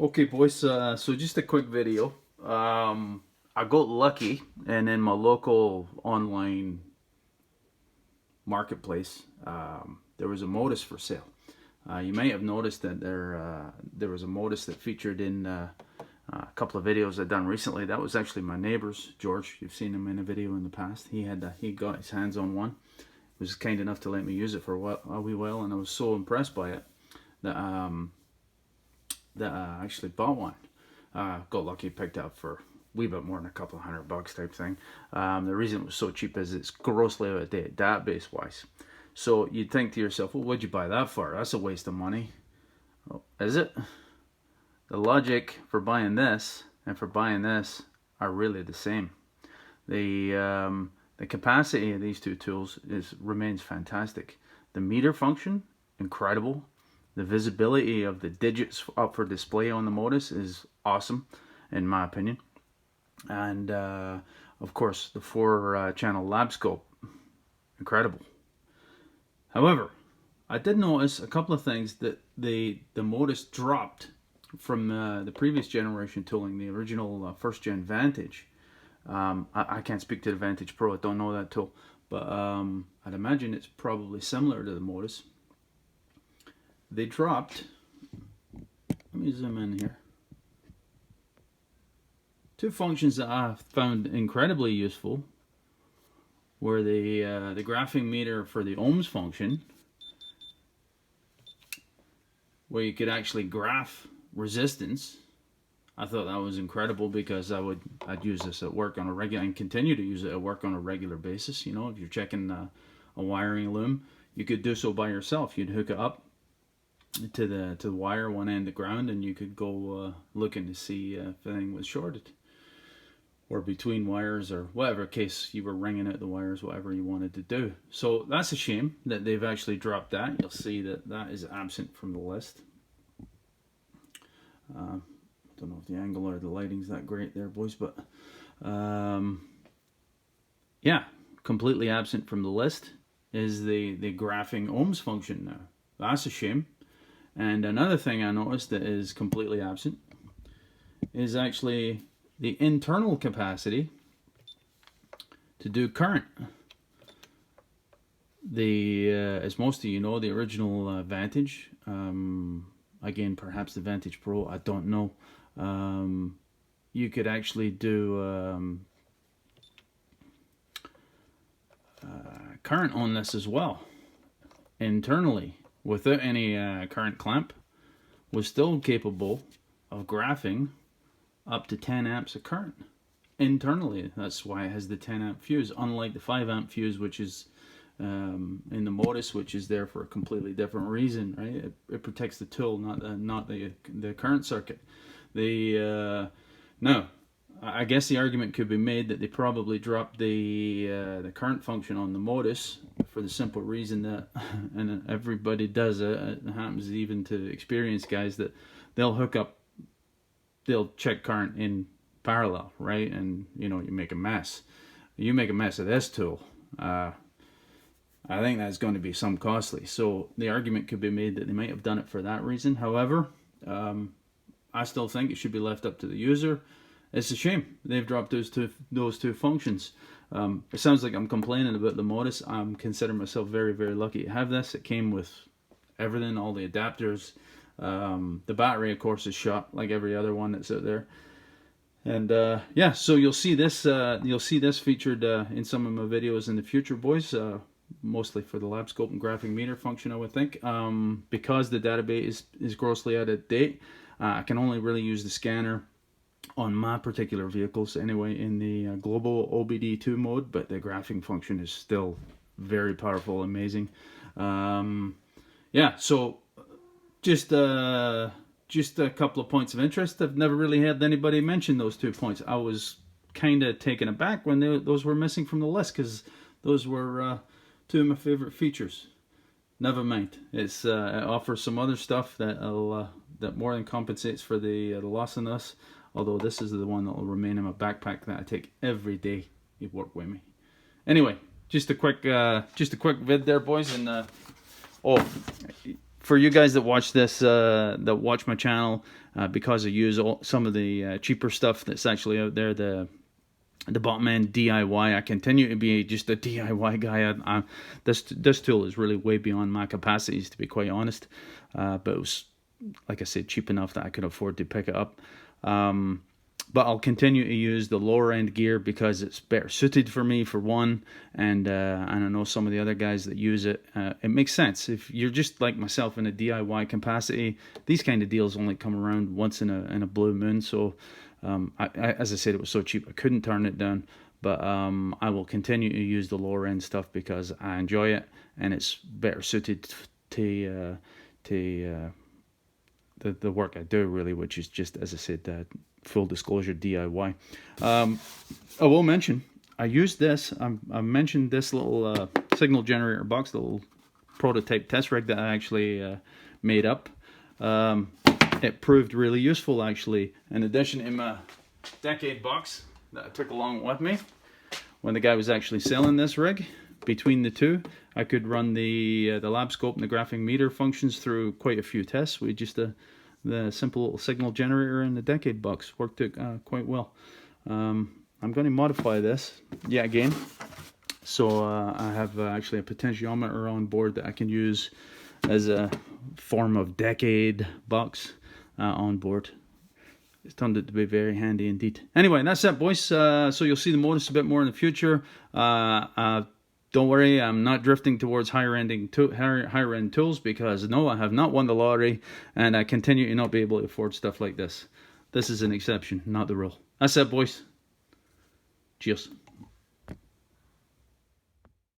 Okay, boys, so just a quick video. I got lucky, and in my local online marketplace, there was a Modus for sale. You may have noticed that there was a Modus that featured in a couple of videos I've done recently. That was actually my neighbor's, George. You've seen him in a video in the past. He got his hands on one. He was kind enough to let me use it for a wee while, and I was so impressed by it that I actually bought one. Got lucky, picked up for a wee bit more than a couple of $100 type thing. The reason it was so cheap is it's grossly out of date database wise. So you'd think to yourself, well, what'd you buy that for? That's a waste of money. Oh, is it? The logic for buying this and for buying this are really the same. The capacity of these two tools remains fantastic. The meter function, incredible. The visibility of the digits up for display on the Modus is awesome, in my opinion. And of course, the 4-channel lab scope, incredible. However, I did notice a couple of things that the Modus dropped from the previous generation tooling, the original first gen Vantage. I can't speak to the Vantage Pro, I don't know that tool, but I'd imagine it's probably similar to the Modus. They dropped, let me zoom in here, two functions that I found incredibly useful were the graphing meter for the ohms function, where you could actually graph resistance. I thought that was incredible because I'd use this at work on a regular, and continue to use it at work on a regular basis. You know, if you're checking a wiring loom, you could do so by yourself. You'd hook it up to the wire, one end to ground, and you could go looking to see if anything was shorted, or between wires, or whatever case you were ringing out the wires, whatever you wanted to do. So that's a shame that they've actually dropped that. You'll see that that is absent from the list. Don't know if the angle or the lighting's that great there, boys, but yeah, completely absent from the list is the graphing ohms function now. That's a shame. And another thing I noticed that is completely absent is actually the internal capacity to do current. As most of you know, the original Vantage, again, perhaps the Vantage Pro, I don't know, you could actually do current on this as well, internally, without any current clamp. Was still capable of graphing up to 10 amps of current internally. That's why it has the 10 amp fuse, unlike the 5 amp fuse, which is in the Modus, which is there for a completely different reason, right? It protects the tool, not the current circuit. Now, I guess the argument could be made that they probably dropped the current function on the Modus for the simple reason that, and everybody does it, it happens even to experienced guys, that they'll hook up, they'll check current in parallel, right? And you know, you make a mess. You make a mess of this tool. I think that's going to be some costly. So the argument could be made that they might have done it for that reason. However, I still think it should be left up to the user. It's a shame they've dropped those two functions. It sounds like I'm complaining about the Modus. I'm considering myself very, very lucky to have this. It came with everything, all the adapters. The battery, of course, is shot like every other one that's out there. And yeah, so you'll see this featured in some of my videos in the future, boys. Mostly for the lab scope and graphing meter function, I would think. Because the database is grossly out of date, I can only really use the scanner on my particular vehicles anyway in the global OBD2 mode, but the graphing function is still very powerful, amazing. Yeah, so just a couple of points of interest. I've never really had anybody mention those 2 points. I was kind of taken aback when those were missing from the list, because those were 2 of my favorite features. Never mind. It offers some other stuff that more than compensates for the loss in this. Although this is the one that will remain in my backpack that I take every day you work with me. Anyway, just a quick vid there, boys. And oh, for you guys that watch this, that watch my channel, because I use some of the cheaper stuff that's actually out there, the bottom end DIY. I continue to be just a DIY guy. This tool is really way beyond my capacities, to be quite honest. But it was, like I said, cheap enough that I could afford to pick it up. But I'll continue to use the lower end gear because it's better suited for me, for one, and I know some of the other guys that use it. It makes sense. If you're just like myself in a DIY capacity, these kind of deals only come around once in a blue moon. So as I said, it was so cheap I couldn't turn it down. But I will continue to use the lower end stuff because I enjoy it, and it's better suited to the work I do, really, which is just, as I said, full disclosure, DIY. I will mention, I used this, I mentioned this little signal generator box, the little prototype test rig that I actually made up. It proved really useful, actually, in addition to my decade box that I took along with me. When the guy was actually selling this rig, between the two, I could run the lab scope and the graphing meter functions through quite a few tests with just the simple little signal generator and the decade box. Worked it quite well. I'm going to modify this yet again. So I have actually a potentiometer on board that I can use as a form of decade box on board. It's turned out to be very handy indeed. Anyway, that's it, boys. So you'll see the Modus a bit more in the future. Don't worry, I'm not drifting towards higher end tools because no, I have not won the lottery, and I continue to not be able to afford stuff like this. This is an exception, not the rule. That's it, boys. Cheers.